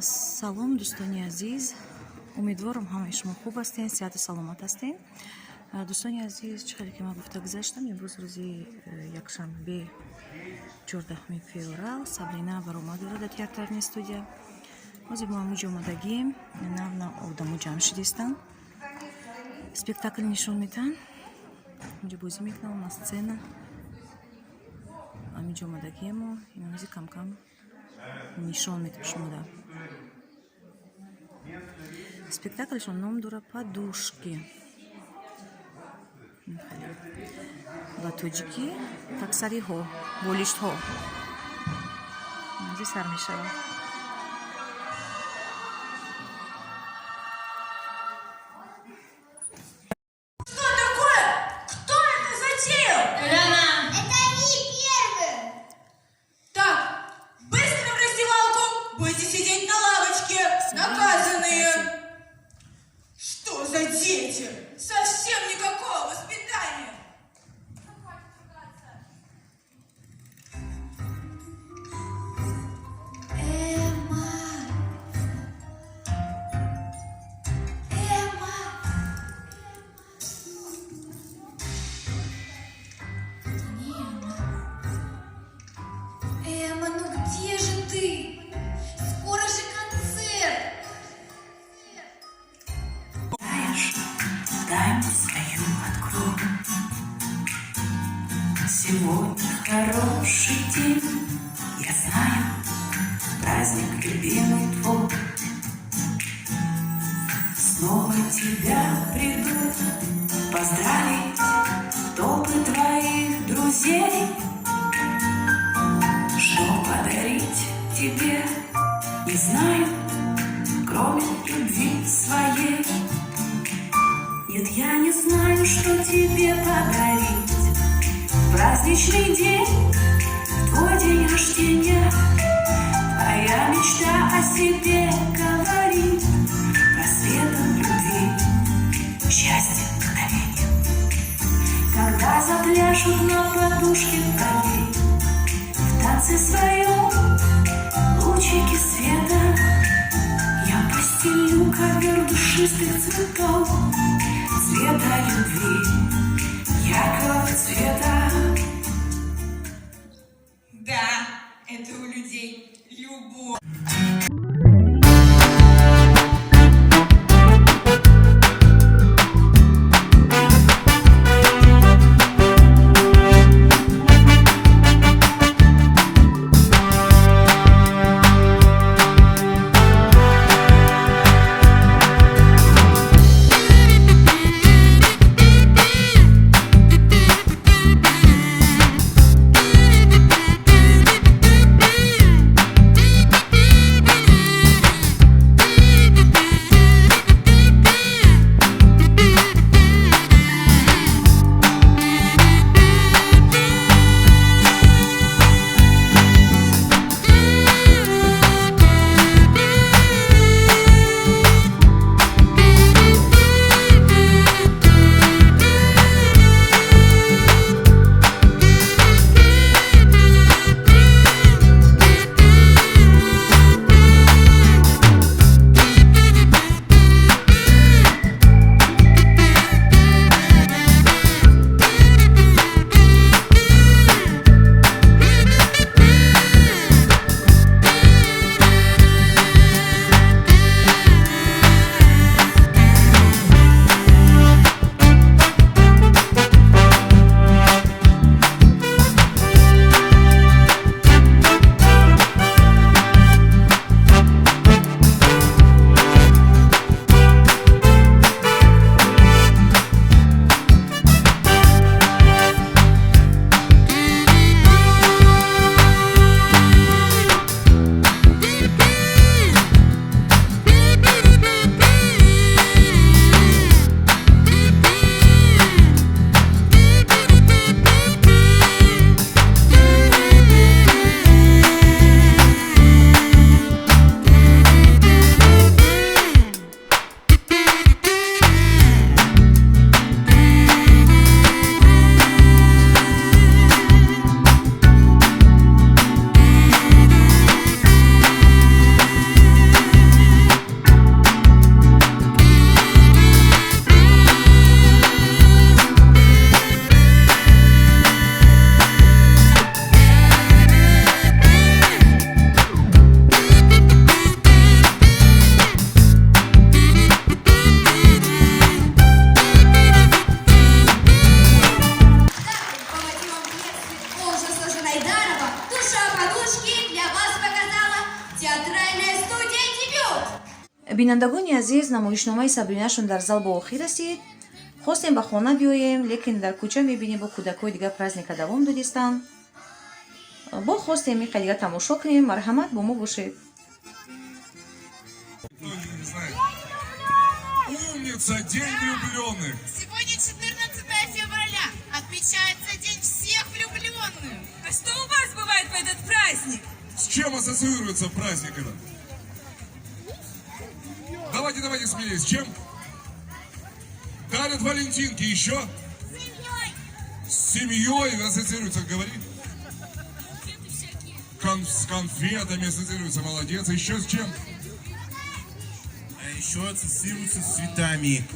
салом дӯстони азиз, умедворам ҳамаи шумо хуб ҳастен, сеҳату саломат ҳастен. Дӯстони азиз, чӣ хеле ки ман гуфта гузаштам, имрӯз рӯзи якшанбе 14 феврал Сабрина баромад дорад дар театрарни студия. ҳозир мо ҳамуҷа омадагием, нав одамо ҷамъ шудистанд, спектакл нишон метаҳанд, инҷа бозӣ мекунам аз сцена. ҳамиҷа омадагием мо ҳозир кам-кам нишон метавонем шумода. Спектаклшон ном дорад «Подушки». Ба тоҷикӣ таксариҳо, болиштҳо. Ҳозир сар мешавад. Совсем никакого воспитания. Эмма, ну где же ты? Скоро же концерт. Тайну свою открою. Сегодня хороший день, я знаю, праздник любимый твой. Снова тебя придут поздравить толпы твоих друзей. Что подарить тебе, не знаю, кроме любви своей. Нет, я не знаю, что тебе подарить в праздничный день, в твой день рождения. Твоя мечта о себе говорит про светом любви, счастье, мгновенье. Когда запляшут на подушке твоей в танце своем лучики света, я постелю ковер душистых цветов, цвета любви, яркого цвета. Да, это у людей любовь. Театральная студия «Днём». бинандагони азиз, намоишномаи Сабринашон дар зал ба охир расид. Хостем ба хона биёем, лекин дар кӯча мебинем бо кӯдакҳои дигар праздника давом додистанд. Бо хостем михай дигар тамошо кунем. Марҳамат, бо мо бошед. Умница! День влюбленных! Сегодня 14 февраля. Отмечается День всех влюбленных. А что у вас бывает в этот праздник? С чем ассоциируется праздник этот? Давайте смелее. С чем? Дарят валентинки. Еще? С семьей ассоциируется, говори. С конфетами ассоциируется, молодец. Еще с чем? А еще ассоциируется с цветами.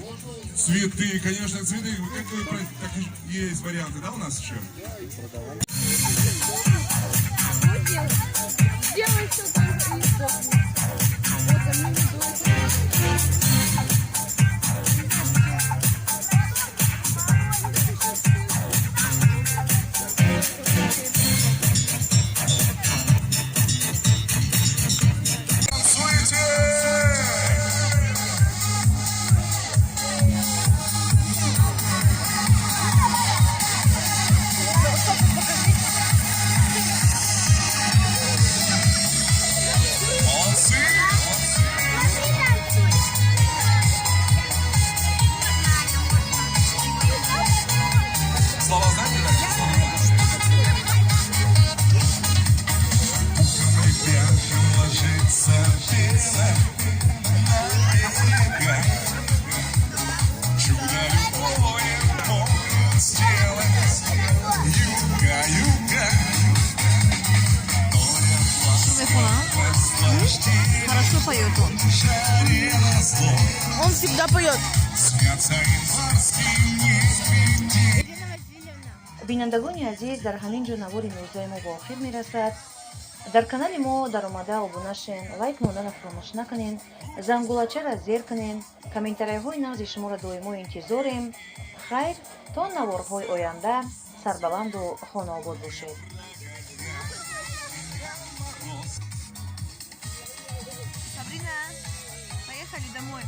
Цветы, конечно, цветы. Какой праздник? Так есть варианты, да, у нас еще? Слова знаете, да? Ложится пена на берегах. Чудо любое может сделать. Юга, юга. Хорошо поет он. Он всегда поет. Снятся инфарские небеси. бинандагони азиз, дар ҳамин ҷо навори мавзӯи мо ба охир мерасад. дар канали мо даромада обуна шен, лайк монданро фаромӯш накунед, зангулачаро зер кунед, комментарияҳои нағзи шуморо доимо интизорем. хайр, то наворҳои оянда. Сарбаланду хонаобод бошед. Сабрина, поехали домой.